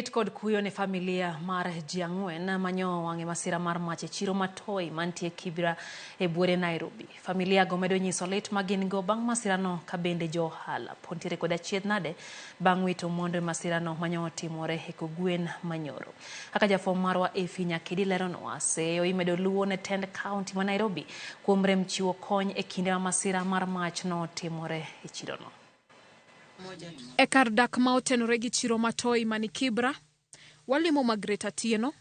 Lit kod kuyo ne familia mar ji ang'wen manyo wang'e masira mar mach e chiro matoi mantie Kibra e buore Nairobi. Familia go medo nyiso lit ma gin go bang' masirano ka bende jo ohala pontiere kod achiedh nade bang' wito mwandu masirano manyo timore e Kogwen Manyoro. Kaka jafwambo marwa Efi Nyakidi leronwa, seyo imedo luwo ne tend kaunti ma Nairobi kuom rem chiwo kony e kinde ma masira mar mach no timore e chirono. E kar dak ma otenore gi chiro matoi mani Kibra, walimo Margaret Atieno,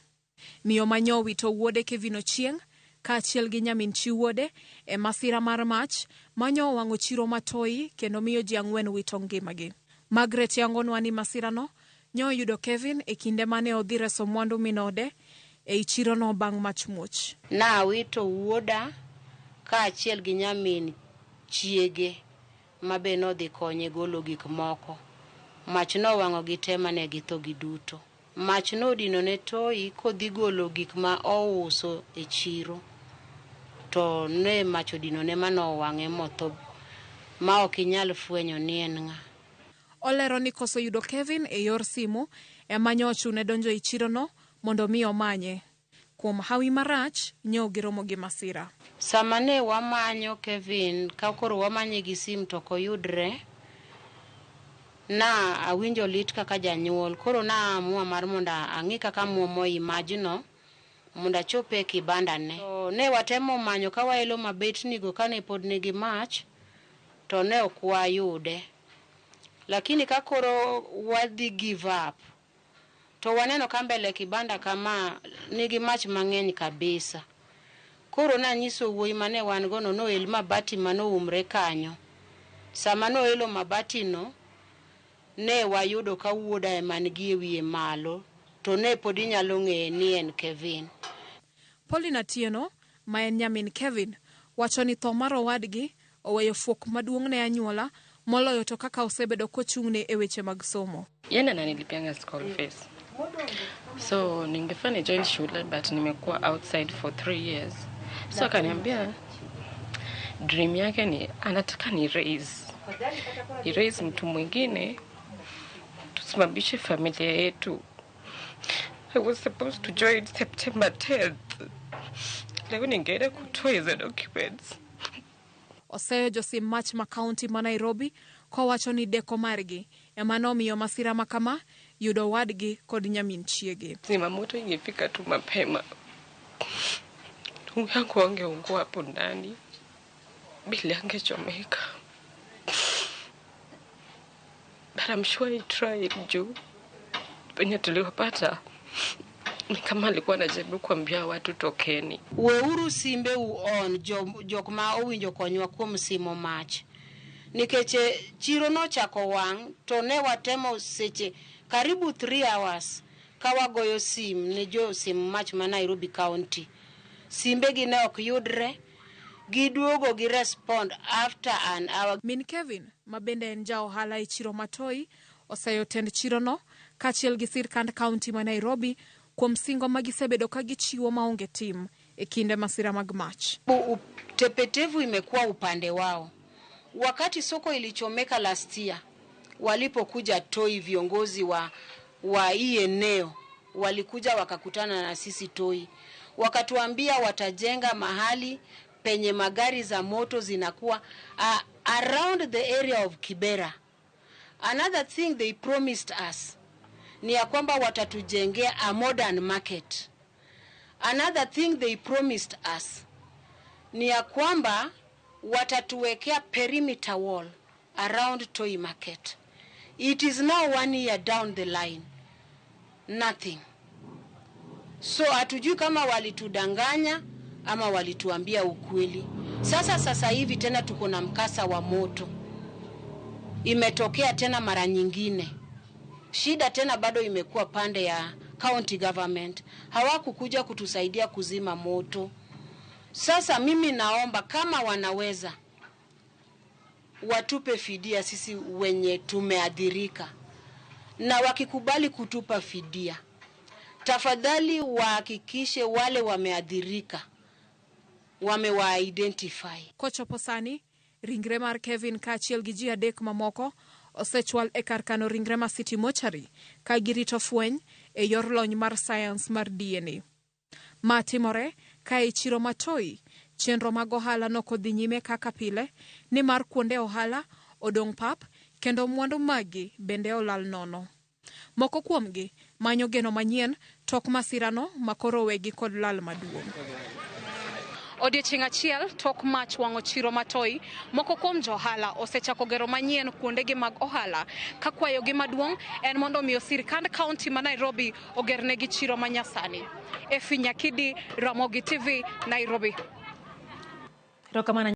miyo manyo wito wuode Kevin Ochieng, kaachiel gi nyamin chi wuode e masira mar mach manyo wang'o chiro matoi kendo miyo ji ang'wen wito ngimagi. Margaret yangonwa ni masirano nyo yudo Kevin e kinde mane odhi reso mwandu minode e chirono bang' mach muoch. Na wito wuoda kaachiel gi nyamin chiege mabe no dhi konye golo gik moko. Mach no wang'o gi te mane githo giduto. Mach no dino ne toi kodhi golo gik ma ouso e chiro. To ne mach odino ne mano wang'e motho ma ok inyal fwenyo ni en ng'a. Olero ni koso yudo Kevin e yor simu ema nyo chune donjo e chirono mondo mi omanye. Kuom hawi marach nyo giromo gi masira. Sama ne wamanyo Kevin, ka koro wamanye gi sim to koyudre, na awinjo lit kaka janyuol. Koro na amua mar monda ang'i kaka muomo imagino monda chope kibanda ne. To ne watemo manyo ka waelo mabet nigo kane pod nigi mach, to ne ok wayude. Lakini ka koro wadhi give up, to waneno ka mbele kibanda kama nigi mach mang'eny kabisa. Koro na nyiso wuoyi mane wan gono no el mabati mano umre kanyo. Sama no elo mabati no, ne wayudo ka wuoda e mangi e wiye malo, to ne podi nyalo ng'e ni en Kevin. Pauline Atieno, ma en nyamin Kevin, wacho ni tho mar owadgi oweyo fuok maduong' ne anyuola moloyo to kaka osebedo kochung'ne e weche mag somo. Yeye ananilipianga school fees. So ningefanya join shule but nimekuwa outside for 3 years. So akaniambia dream yake ni anataka ni raise mtu mwingine tusimamishe familia yetu. I was supposed to join September 10th. Leo ningeenda kutoa hizo documents. Oseyo josim mach ma kaunti ma Nairobi kowacho ni deko margi ema nomiyo masira makama yudo wadgi kod nyamin chiege. Zima moto ingefika tu mapema. Tungu wangeungua hapo ndani bila angechomeka. But I'm sure he tried juu. Penye tuliwapata ni kama alikuwa anajaribu kuambia watu tokeni. Weuru simbe uon jok ma owinjo konywa kuom simo mach. Nikeche chiro no chako wang' to ne watemo seche karibu 3 hours ka wagoyo sim ne jo sim mach ma Nairobi County. Simbe gi ne ok yudre, giduogo gi respond after an hour. Min Kevin, ma bende en ja ohala e chiro matoi, oseyo tend chirono kaachiel gi sirkand kaunti ma Nairobi kuom singo ma gisebedo ka gichiwo maonge tim e kinde masira mag mach. Tepetevu imekuwa upande wao. Wakati soko ilichomeka last year, walipokuja Toi viongozi wa hii eneo, walikuja wakakutana na sisi Toi. Wakatuambia watajenga mahali penye magari za moto zinakuwa around the area of Kibera. Another thing they promised us ni ya kwamba watatujengea a modern market. Another thing they promised us ni ya kwamba watatuwekea perimeter wall around Toi market. It is now 1 year down the line. Nothing. So hatujui kama walitudanganya ama walituambia ukweli. Sasa hivi tena tuko na mkasa wa moto. Imetokea tena mara nyingine. Shida tena bado imekuwa pande ya county government. Hawakukuja kutusaidia kuzima moto. Sasa mimi naomba kama wanaweza watupe fidia sisi wenye tumeadhirika. Na wakikubali kutupa fidia, tafadhali wahakikishe wale wameadhirika wamewa-identify. Kochopo sani, ringre mar Kevin kaachiel gi ji adek mamoko osechwal e kar kano ringre ma City Mortuary ka girito fweny e yor lony mar science mar DNA. Ma timore ka e chiro Matoi chenro mag ohala no kodhi nyime kaka pile ni mar kuonde ohala odong pap kendo mwandu magi bende olal nono. Moko kuomgi manyo geno manyien tok masirano makoro wegi kod lal maduong'. Odiochieng' achiel tok mach wang'o chiro Matoi, moko kuom johala osechako gero manyien kuondegi mag ohala ka kwayogi maduong' en mondo miyo sirkand kaunti ma Nairobi ogernegi chiro manyasani. Efi Nyakidi, Ramogi TV, Nairobi.